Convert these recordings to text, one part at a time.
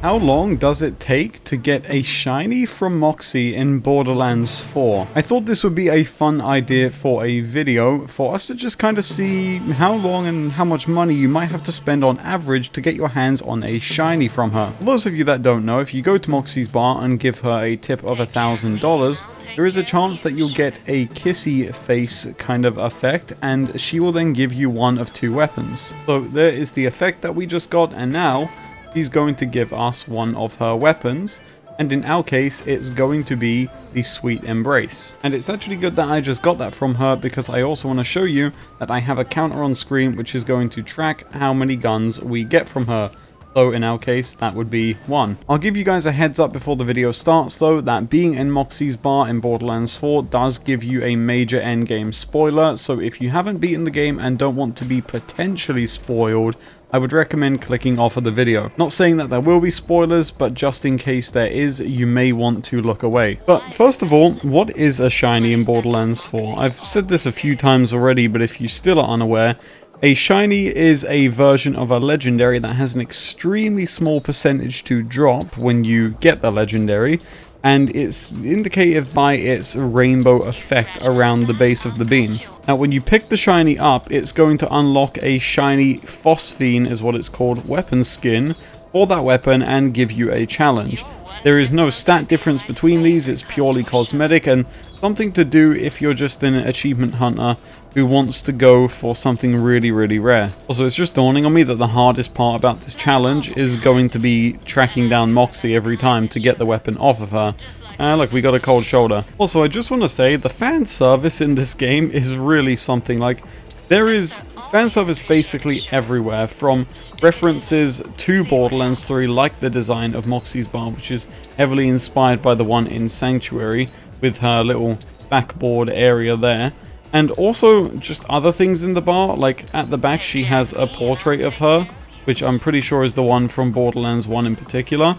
How long does it take to get a shiny from Moxxi in Borderlands 4? I thought this would be a fun idea for a video for us to just kind of see how long and how much money you might have to spend on average to get your hands on a shiny from her. For those of you that don't know, if you go to Moxxi's bar and give her a tip of $1,000, there is a chance that you'll get a kissy face kind of effect, and she will then give you one of two weapons. So there is the effect that we just got, and now she's going to give us one of her weapons, and in our case it's going to be the Sweet Embrace. And it's actually good that I just got that from her, because I also want to show you that I have a counter on screen which is going to track how many guns we get from her. So in our case, that would be 1. I'll give you guys a heads up before the video starts though, that being in Moxxi's bar in Borderlands 4 does give you a major endgame spoiler, so if you haven't beaten the game and don't want to be potentially spoiled, I would recommend clicking off of the video. Not saying that there will be spoilers, but just in case there is, you may want to look away. But first of all, what is a shiny in Borderlands 4? I've said this a few times already, but if you still are unaware, a shiny is a version of a legendary that has an extremely small percentage to drop when you get the legendary, and it's indicated by its rainbow effect around the base of the beam. Now when you pick the shiny up, it's going to unlock a shiny phosphine, is what it's called, weapon skin for that weapon and give you a challenge. There is no stat difference between these, it's purely cosmetic and something to do if you're just an achievement hunter who wants to go for something really, really rare. Also, it's just dawning on me that the hardest part about this challenge is going to be tracking down Moxxi every time to get the weapon off of her. Look, we got a cold shoulder. Also, I just want to say, the fan service in this game is really something. Like, there is fan service basically everywhere, from references to Borderlands 3, like the design of Moxxi's bar, which is heavily inspired by the one in Sanctuary, with her little backboard area there. And also just other things in the bar, like at the back she has a portrait of her, which I'm pretty sure is the one from Borderlands 1 in particular.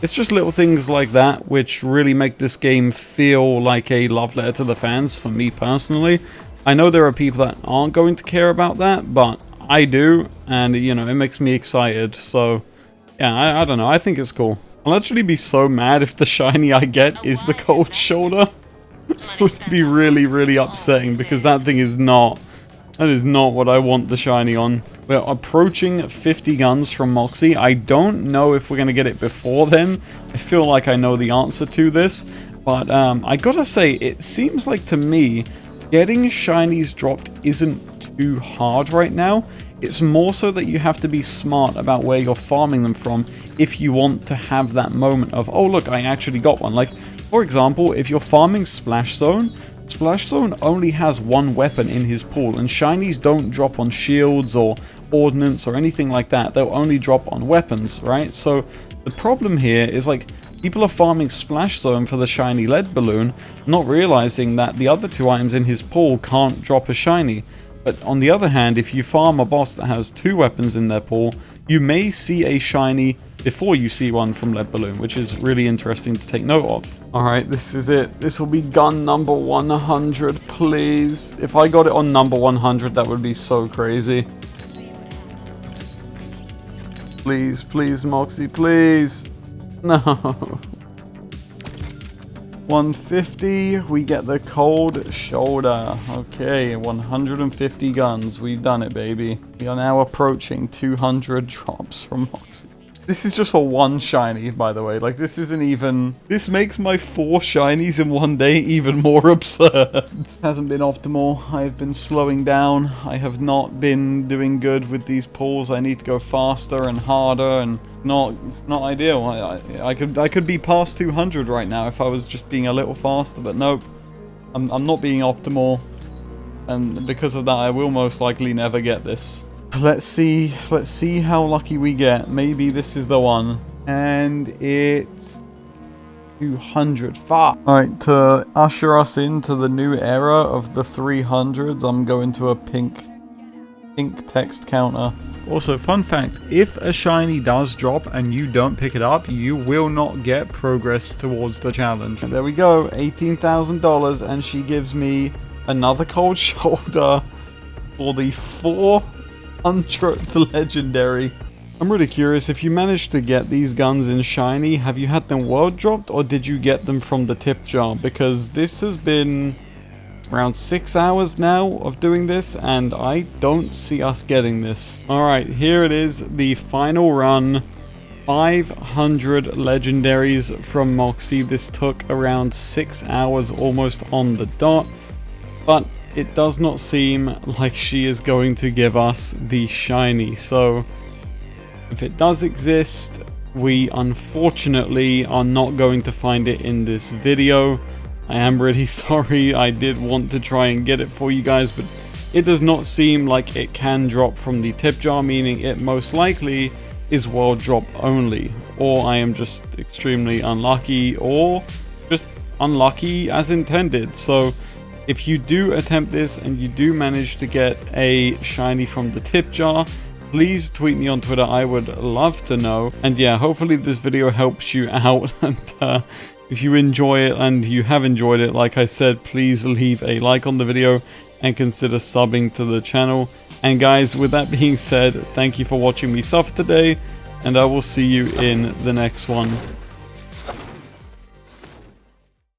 It's just little things like that which really make this game feel like a love letter to the fans, for me personally. I know there are people that aren't going to care about that, but I do, and you know, it makes me excited, so yeah, I don't know, I think it's cool. I'll actually be so mad if the shiny I get is the cold shoulder. It would be really, really upsetting, because that thing is not... That is not what I want the shiny on. We're approaching 50 guns from Moxxi. I don't know if we're going to get it before then. I feel like I know the answer to this. But I gotta say, it seems like to me, getting shinies dropped isn't too hard right now. It's more so that you have to be smart about where you're farming them from if you want to have that moment of, oh look, I actually got one. Like, for example, if you're farming Splash Zone only has one weapon in his pool, and shinies don't drop on shields or ordnance or anything like that. They'll only drop on weapons, right? So the problem here is, like, people are farming Splash Zone for the shiny lead balloon, not realizing that the other two items in his pool can't drop a shiny. But on the other hand, if you farm a boss that has two weapons in their pool, you may see a shiny before you see one from Lead Balloon, which is really interesting to take note of. Alright, this is it. This will be gun number 100, please. If I got it on number 100, that would be so crazy. Please, please, Moxxi, please. No. 150, we get the cold shoulder. Okay, 150 guns. We've done it, baby. We are now approaching 200 drops from Moxxi. This is just for one shiny, by the way. Like, this isn't even... This makes my 4 shinies in one day even more absurd. Hasn't been optimal. I've been slowing down. I have not been doing good with these pulls. I need to go faster and harder, and it's not ideal. I could be past 200 right now if I was just being a little faster, but nope. I'm not being optimal, and because of that, I will most likely never get this. Let's see how lucky we get. Maybe this is the one. And it's 200. Fuck. Alright, to usher us into the new era of the 300s, I'm going to a pink text counter. Also, fun fact, if a shiny does drop and you don't pick it up, you will not get progress towards the challenge. And there we go, $18,000, and she gives me another cold shoulder for the 400th legendary. I'm really curious, if you managed to get these guns in shiny, have you had them world dropped or did you get them from the tip jar? Because this has been around 6 hours now of doing this and I don't see us getting this. Alright, here it is, the final run. 500 legendaries from Moxxi. This took around 6 hours almost on the dot. But it does not seem like she is going to give us the shiny. So if it does exist, we unfortunately are not going to find it in this video. I am really sorry. I did want to try and get it for you guys, but it does not seem like it can drop from the tip jar, meaning it most likely is world drop only. Or I am just extremely unlucky, or just unlucky as intended. So if you do attempt this and you do manage to get a shiny from the tip jar, please tweet me on Twitter. I would love to know. And yeah, hopefully this video helps you out. And if you enjoy it, and you have enjoyed it, like I said, please leave a like on the video and consider subbing to the channel. And guys, with that being said, thank you for watching me suffer today, and I will see you in the next one.